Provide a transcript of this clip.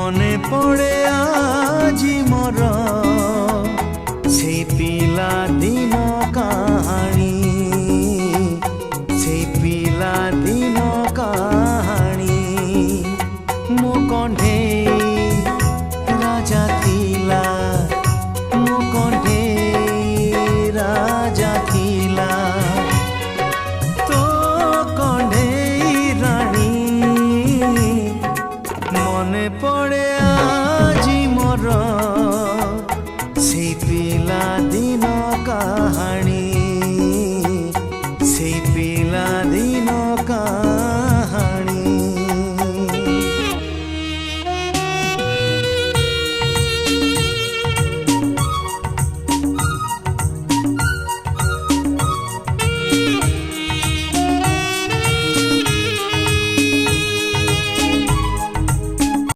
মনে পড়ে আজি মোর সেই পিলা দিন কাহানি, সেই পিলা দিন কাহানি। মো কণ্ঠেই রাজা থিলা, মো কণ্ঠেই রাজা থিলা, তো কণ্ঠেই রানী। মনে পড়ে আজি মোর সেই পিলা দিন কাহানি, সেই পিলা দিন